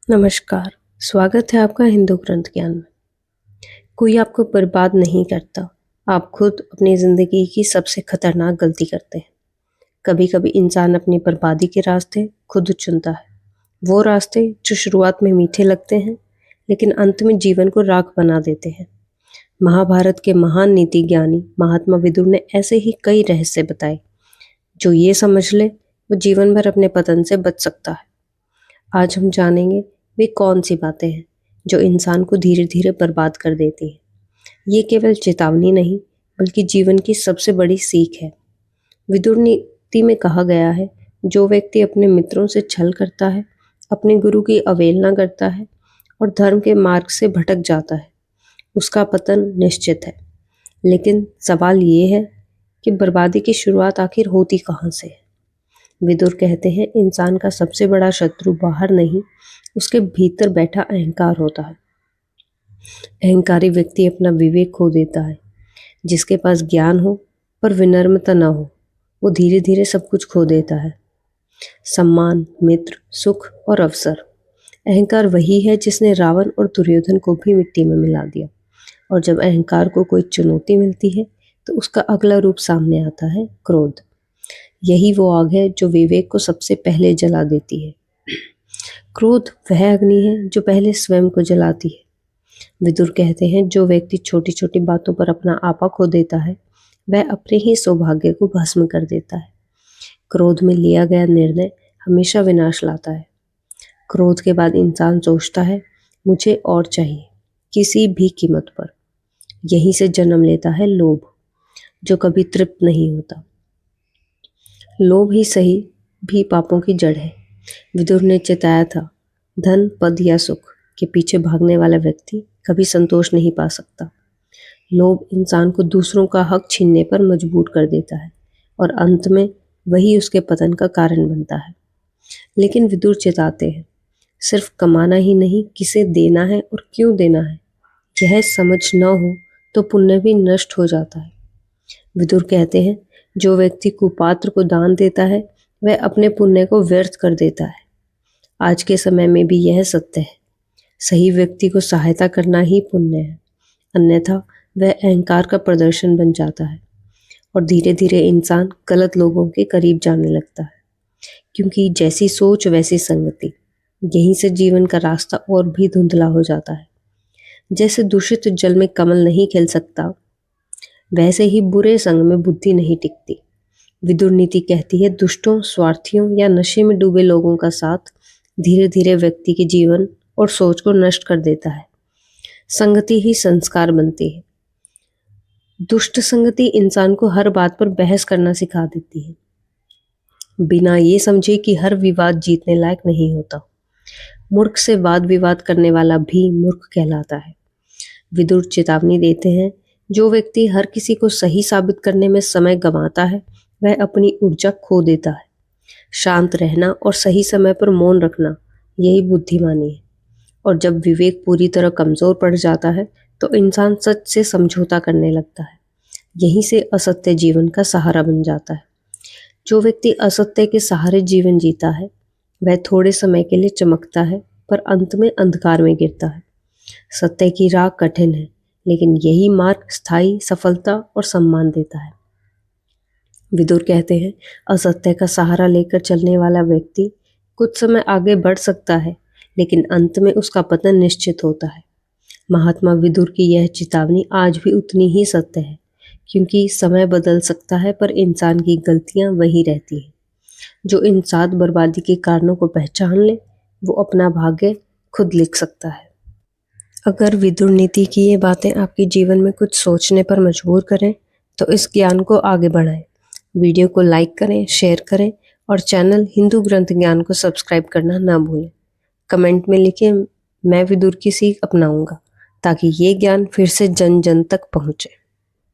नमस्कार। स्वागत है आपका हिंदू ग्रंथ ज्ञान में। कोई आपको बर्बाद नहीं करता, आप खुद अपनी ज़िंदगी की सबसे खतरनाक गलती करते हैं। कभी कभी इंसान अपनी बर्बादी के रास्ते खुद चुनता है, वो रास्ते जो शुरुआत में मीठे लगते हैं लेकिन अंत में जीवन को राख बना देते हैं। महाभारत के महान नीति ज्ञानी महात्मा विदुर ने ऐसे ही कई रहस्य बताए, जो ये समझ ले वो जीवन भर अपने पतन से बच सकता है। आज हम जानेंगे वे कौन सी बातें हैं जो इंसान को धीरे धीरे बर्बाद कर देती हैं। ये केवल चेतावनी नहीं बल्कि जीवन की सबसे बड़ी सीख है। विदुर नीति में कहा गया है, जो व्यक्ति अपने मित्रों से छल करता है, अपने गुरु की अवहेलना करता है और धर्म के मार्ग से भटक जाता है, उसका पतन निश्चित है। लेकिन सवाल ये है कि बर्बादी की शुरुआत आखिर होती कहाँ से है। विदुर कहते हैं, इंसान का सबसे बड़ा शत्रु बाहर नहीं, उसके भीतर बैठा अहंकार होता है। अहंकारी व्यक्ति अपना विवेक खो देता है। जिसके पास ज्ञान हो पर विनम्रता न हो, वो धीरे धीरे सब कुछ खो देता है। सम्मान, मित्र, सुख और अवसर। अहंकार वही है जिसने रावण और दुर्योधन को भी मिट्टी में मिला दिया। और जब अहंकार को कोई चुनौती मिलती है तो उसका अगला रूप सामने आता है, क्रोध। यही वो आग है जो विवेक को सबसे पहले जला देती है। क्रोध वह अग्नि है जो पहले स्वयं को जलाती है। विदुर कहते हैं, जो व्यक्ति छोटी छोटी बातों पर अपना आपा खो देता है, वह अपने ही सौभाग्य को भस्म कर देता है। क्रोध में लिया गया निर्णय हमेशा विनाश लाता है। क्रोध के बाद इंसान सोचता है, मुझे और चाहिए, किसी भी कीमत पर। यहीं से जन्म लेता है लोभ, जो कभी तृप्त नहीं होता। लोभ ही सही भी पापों की जड़ है। विदुर ने चेताया था, धन, पद या सुख के पीछे भागने वाला व्यक्ति कभी संतोष नहीं पा सकता। लोभ इंसान को दूसरों का हक छीनने पर मजबूर कर देता है और अंत में वही उसके पतन का कारण बनता है। लेकिन विदुर चेताते हैं, सिर्फ कमाना ही नहीं, किसे देना है और क्यों देना है, यह समझ न हो तो पुण्य भी नष्ट हो जाता है। विदुर कहते हैं, जो व्यक्ति कुपात्र को दान देता है वह अपने पुण्य को व्यर्थ कर देता है। आज के समय में भी यह सत्य है। सही व्यक्ति को सहायता करना ही पुण्य है, अन्यथा वह अहंकार का प्रदर्शन बन जाता है और धीरे धीरे इंसान गलत लोगों के करीब जाने लगता है। क्योंकि जैसी सोच वैसी संगति, यहीं से जीवन का रास्ता और भी धुंधला हो जाता है। जैसे दूषित जल में कमल नहीं खिल सकता, वैसे ही बुरे संग में बुद्धि नहीं टिकती। विदुर नीति कहती है, दुष्टों, स्वार्थियों या नशे में डूबे लोगों का साथ धीरे धीरे व्यक्ति के जीवन और सोच को नष्ट कर देता है। संगति ही संस्कार बनती है। दुष्ट संगति इंसान को हर बात पर बहस करना सिखा देती है, बिना ये समझे कि हर विवाद जीतने लायक नहीं होता। मूर्ख से वाद विवाद करने वाला भी मूर्ख कहलाता है। विदुर चेतावनी देते हैं, जो व्यक्ति हर किसी को सही साबित करने में समय गंवाता है वह अपनी ऊर्जा खो देता है। शांत रहना और सही समय पर मौन रखना, यही बुद्धिमानी है। और जब विवेक पूरी तरह कमजोर पड़ जाता है तो इंसान सच से समझौता करने लगता है। यहीं से असत्य जीवन का सहारा बन जाता है। जो व्यक्ति असत्य के सहारे जीवन जीता है वह थोड़े समय के लिए चमकता है पर अंत में अंधकार में गिरता है। सत्य की राह कठिन है, लेकिन यही मार्ग स्थायी सफलता और सम्मान देता है। विदुर कहते हैं, असत्य का सहारा लेकर चलने वाला व्यक्ति कुछ समय आगे बढ़ सकता है, लेकिन अंत में उसका पतन निश्चित होता है। महात्मा विदुर की यह चेतावनी आज भी उतनी ही सत्य है, क्योंकि समय बदल सकता है पर इंसान की गलतियां वही रहती हैं। जो इन 7 बर्बादी के कारणों को पहचान ले, वो अपना भाग्य खुद लिख सकता है। अगर विदुर नीति की ये बातें आपके जीवन में कुछ सोचने पर मजबूर करें तो इस ज्ञान को आगे बढ़ाएं। वीडियो को लाइक करें, शेयर करें और चैनल हिंदू ग्रंथ ज्ञान को सब्सक्राइब करना ना भूलें। कमेंट में लिखें, मैं विदुर की सीख अपनाऊंगा, ताकि ये ज्ञान फिर से जन जन तक पहुंचे।